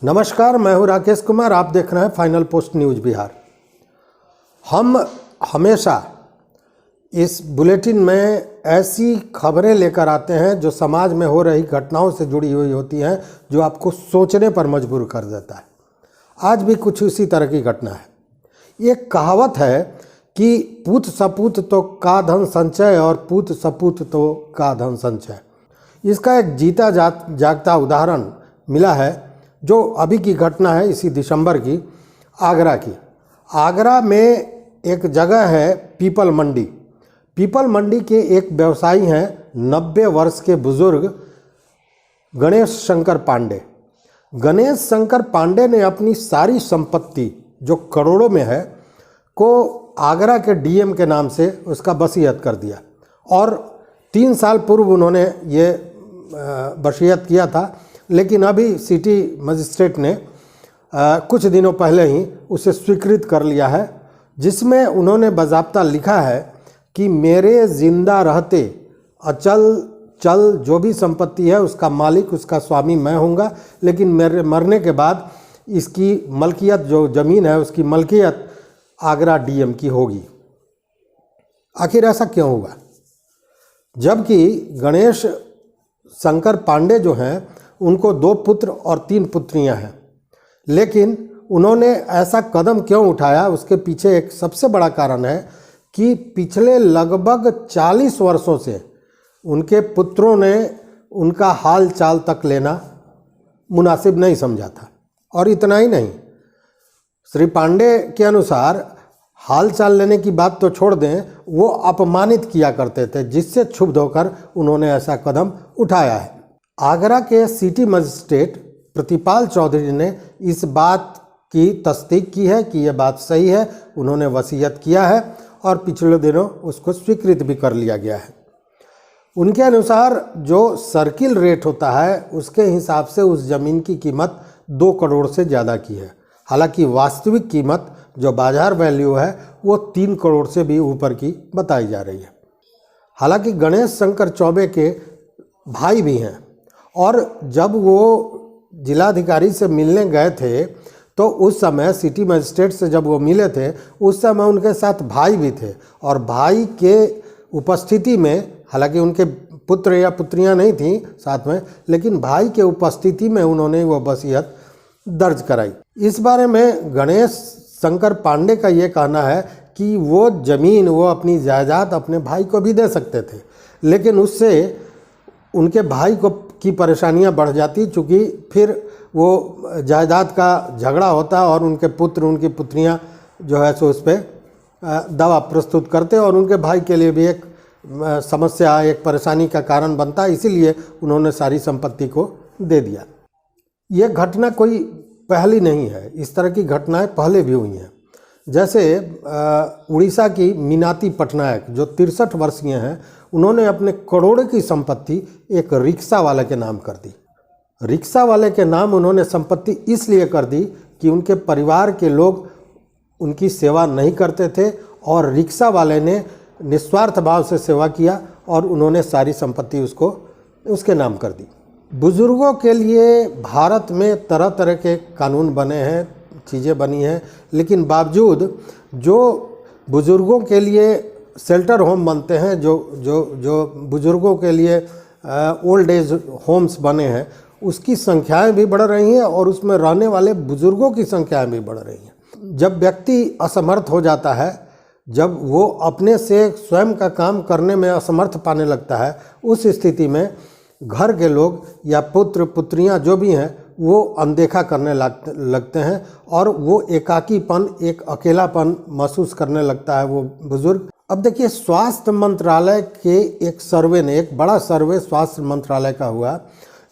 नमस्कार, मैं हूं राकेश कुमार। आप देख रहे हैं फाइनल पोस्ट न्यूज़ बिहार। हम हमेशा इस बुलेटिन में ऐसी खबरें लेकर आते हैं जो समाज में हो रही घटनाओं से जुड़ी हुई होती हैं, जो आपको सोचने पर मजबूर कर देता है। आज भी कुछ उसी तरह की घटना है। एक कहावत है कि पूत सपूत तो का धन संचय और पूत सपूत तो का धन संचय। इसका एक जीता जागता उदाहरण मिला है, जो अभी की घटना है इसी दिसंबर की, आगरा की। आगरा में एक जगह है पीपल मंडी। पीपल मंडी के एक व्यवसायी हैं 90 वर्ष के बुजुर्ग गणेश शंकर पांडे। गणेश शंकर पांडे ने अपनी सारी संपत्ति, जो करोड़ों में है, को आगरा के डीएम के नाम से उसका वसीयत कर दिया। और 3 साल पूर्व उन्होंने ये वसीयत किया था, लेकिन अभी सिटी मजिस्ट्रेट ने कुछ दिनों पहले ही उसे स्वीकृत कर लिया है, जिसमें उन्होंने बाज़ाब्ता लिखा है कि मेरे जिंदा रहते अचल चल जो भी संपत्ति है उसका मालिक, उसका स्वामी मैं होऊंगा, लेकिन मेरे मरने के बाद इसकी मलकियत, जो ज़मीन है उसकी मलकियत आगरा डीएम की होगी। आखिर ऐसा क्यों हुआ? जबकि गणेश शंकर पांडे जो हैं उनको 2 पुत्र और 3 पुत्रियां हैं, लेकिन उन्होंने ऐसा कदम क्यों उठाया? उसके पीछे एक सबसे बड़ा कारण है कि पिछले लगभग 40 वर्षों से उनके पुत्रों ने उनका हाल चाल तक लेना मुनासिब नहीं समझा था। और इतना ही नहीं, श्री पांडे के अनुसार हाल चाल लेने की बात तो छोड़ दें, वो अपमानित किया करते थे, जिससे क्षुब्ध होकर उन्होंने ऐसा कदम उठाया है। आगरा के सिटी मजिस्ट्रेट प्रतिपाल चौधरी ने इस बात की तस्दीक की है कि यह बात सही है। उन्होंने वसीयत किया है और पिछले दिनों उसको स्वीकृत भी कर लिया गया है। उनके अनुसार जो सर्किल रेट होता है उसके हिसाब से उस ज़मीन की कीमत 2 करोड़ से ज़्यादा की है। हालांकि वास्तविक कीमत जो बाजार वैल्यू है वो 3 करोड़ से भी ऊपर की बताई जा रही है। हालांकि गणेश शंकर चौबे के भाई भी हैं, और जब वो जिलाधिकारी से मिलने गए थे तो उस समय सिटी मजिस्ट्रेट से जब वो मिले थे उस समय उनके साथ भाई भी थे। और भाई के उपस्थिति में, हालांकि उनके पुत्र या पुत्रियां नहीं थीं साथ में, लेकिन भाई के उपस्थिति में उन्होंने वो वसीयत दर्ज कराई। इस बारे में गणेश शंकर पांडे का ये कहना है कि वो ज़मीन, वो अपनी जायदाद अपने भाई को भी दे सकते थे, लेकिन उससे उनके भाई को की परेशानियां बढ़ जाती, चूँकि फिर वो जायदाद का झगड़ा होता और उनके पुत्र, उनकी पुत्रियां जो है सो उस पर दावा प्रस्तुत करते और उनके भाई के लिए भी एक समस्या, एक परेशानी का कारण बनता। इसीलिए उन्होंने सारी संपत्ति को दे दिया। ये घटना कोई पहली नहीं है, इस तरह की घटनाएं पहले भी हुई हैं। जैसे उड़ीसा की मीनाती पटनायक, जो 63 वर्षीय हैं, उन्होंने अपने करोड़ों की संपत्ति एक रिक्शा वाले के नाम कर दी। रिक्शा वाले के नाम उन्होंने संपत्ति इसलिए कर दी कि उनके परिवार के लोग उनकी सेवा नहीं करते थे, और रिक्शा वाले ने निस्वार्थ भाव से सेवा किया और उन्होंने सारी संपत्ति उसके नाम कर दी। बुजुर्गों के लिए भारत में तरह तरह के कानून बने हैं, चीज़ें बनी हैं, लेकिन बावजूद जो बुजुर्गों के लिए शेल्टर होम बनते हैं, जो बुजुर्गों के लिए ओल्ड एज होम्स बने हैं, उसकी संख्याएं भी बढ़ रही हैं और उसमें रहने वाले बुजुर्गों की संख्याएं भी बढ़ रही हैं। जब व्यक्ति असमर्थ हो जाता है, जब वो अपने से स्वयं का काम करने में असमर्थ पाने लगता है, उस स्थिति में घर के लोग या पुत्र पुत्रियां जो भी हैं वो अनदेखा करने लगते हैं, और वो एकाकीपन, एक अकेलापन महसूस करने लगता है वो बुजुर्ग। अब देखिए, स्वास्थ्य मंत्रालय के एक सर्वे ने, एक बड़ा सर्वे स्वास्थ्य मंत्रालय का हुआ,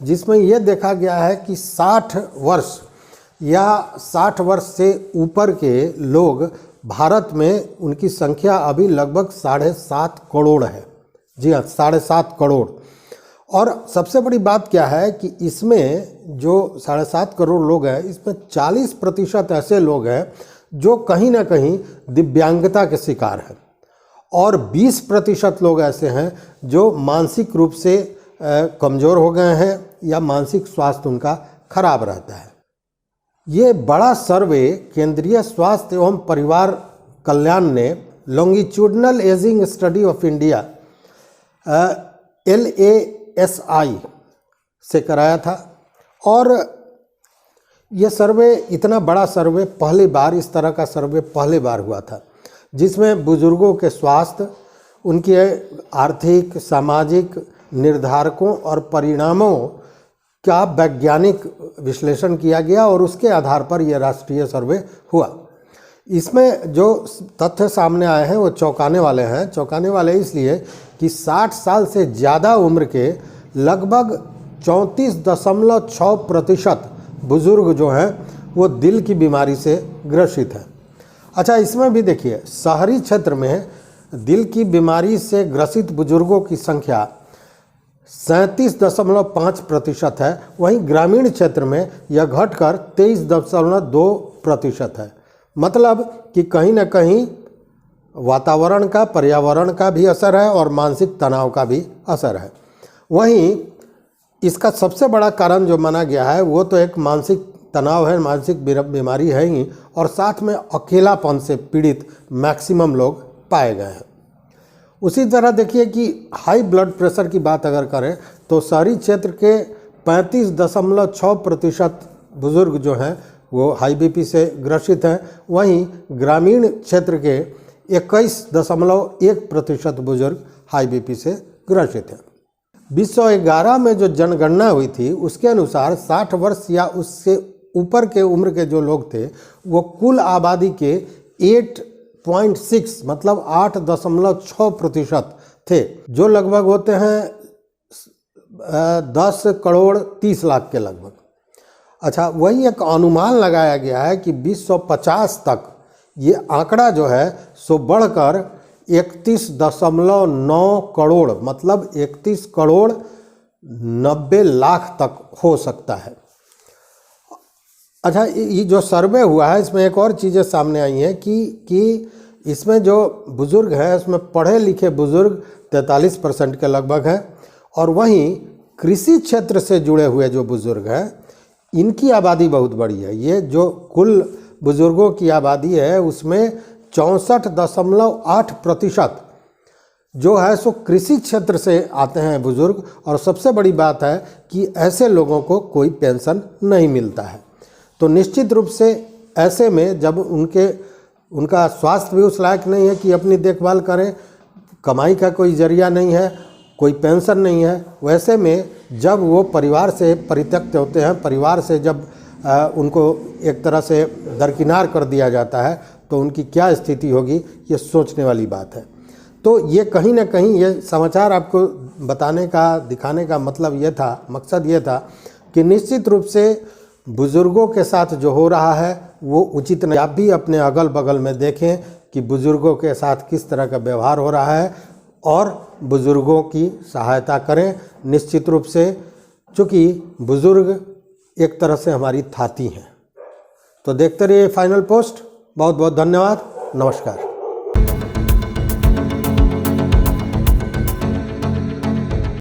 जिसमें यह देखा गया है कि 60 वर्ष या 60 वर्ष से ऊपर के लोग भारत में, उनकी संख्या अभी लगभग 7.5 करोड़ है। जी हाँ, 7.5 करोड़। और सबसे बड़ी बात क्या है कि इसमें जो 7.5 करोड़ लोग हैं, इसमें 40% ऐसे लोग हैं जो कहीं ना कहीं दिव्यांगता के शिकार हैं, और 20% लोग ऐसे हैं जो मानसिक रूप से कमज़ोर हो गए हैं या मानसिक स्वास्थ्य उनका खराब रहता है। ये बड़ा सर्वे केंद्रीय स्वास्थ्य एवं परिवार कल्याण ने longitudinal ageing study of India LASI से कराया था। और ये सर्वे, इतना बड़ा सर्वे पहली बार, इस तरह का सर्वे पहली बार हुआ था, जिसमें बुजुर्गों के स्वास्थ्य, उनके आर्थिक, सामाजिक निर्धारकों और परिणामों का वैज्ञानिक विश्लेषण किया गया और उसके आधार पर यह राष्ट्रीय सर्वे हुआ। इसमें जो तथ्य सामने आए हैं वो चौंकाने वाले हैं। चौंकाने वाले इसलिए कि 60 साल से ज़्यादा उम्र के लगभग 34.6% बुजुर्ग जो हैं वो दिल की बीमारी से ग्रसित हैं। अच्छा, इसमें भी देखिए, शहरी क्षेत्र में दिल की बीमारी से ग्रसित बुजुर्गों की संख्या 37.5% है, वहीं ग्रामीण क्षेत्र में यह घटकर 23.2% है। मतलब कि कहीं ना कहीं वातावरण का, पर्यावरण का भी असर है और मानसिक तनाव का भी असर है। वहीं इसका सबसे बड़ा कारण जो माना गया है वो तो एक मानसिक तनाव है, मानसिक बीमारी है ही, और साथ में अकेलापन से पीड़ित मैक्सिमम लोग पाए गए हैं। उसी तरह देखिए कि हाई ब्लड प्रेशर की बात अगर करें तो शहरी क्षेत्र के 35.6% बुजुर्ग जो हैं वो हाई बीपी से ग्रसित हैं, वहीं ग्रामीण क्षेत्र के 21.1% बुजुर्ग हाई बीपी से ग्रसित हैं। 2011 में जो जनगणना हुई थी उसके अनुसार 60 वर्ष या उससे ऊपर के उम्र के जो लोग थे वो कुल आबादी के 8.6 मतलब 8.6% थे, जो लगभग होते हैं 10 करोड़ 30 लाख के लगभग। अच्छा, वही एक अनुमान लगाया गया है कि 2050 तक ये आंकड़ा जो है सो बढ़कर 31.9 करोड़ मतलब 31 करोड़ 90 लाख तक हो सकता है। अच्छा, ये जो सर्वे हुआ है इसमें एक और चीज़ें सामने आई हैं कि इसमें जो बुज़ुर्ग हैं उसमें पढ़े लिखे बुज़ुर्ग 43% के लगभग हैं, और वहीं कृषि क्षेत्र से जुड़े हुए जो बुज़ुर्ग हैं इनकी आबादी बहुत बड़ी है। ये जो कुल बुज़ुर्गों की आबादी है उसमें 64.8% जो है सो कृषि क्षेत्र से आते हैं बुज़ुर्ग, और सबसे बड़ी बात है कि ऐसे लोगों को कोई पेंशन नहीं मिलता है। तो निश्चित रूप से ऐसे में जब उनका स्वास्थ्य भी उस लायक नहीं है कि अपनी देखभाल करें, कमाई का कोई जरिया नहीं है, कोई पेंशन नहीं है, वैसे में जब वो परिवार से परित्यक्त होते हैं, परिवार से जब उनको एक तरह से दरकिनार कर दिया जाता है तो उनकी क्या स्थिति होगी, ये सोचने वाली बात है। तो ये कहीं ना कहीं ये समाचार आपको बताने का, दिखाने का मतलब ये था, मकसद ये था कि निश्चित रूप से बुज़ुर्गों के साथ जो हो रहा है वो उचित नहीं। आप भी अपने अगल बगल में देखें कि बुज़ुर्गों के साथ किस तरह का व्यवहार हो रहा है और बुज़ुर्गों की सहायता करें निश्चित रूप से, चूँकि बुज़ुर्ग एक तरह से हमारी थाती हैं। तो देखते रहिए फाइनल पोस्ट। बहुत बहुत धन्यवाद। नमस्कार।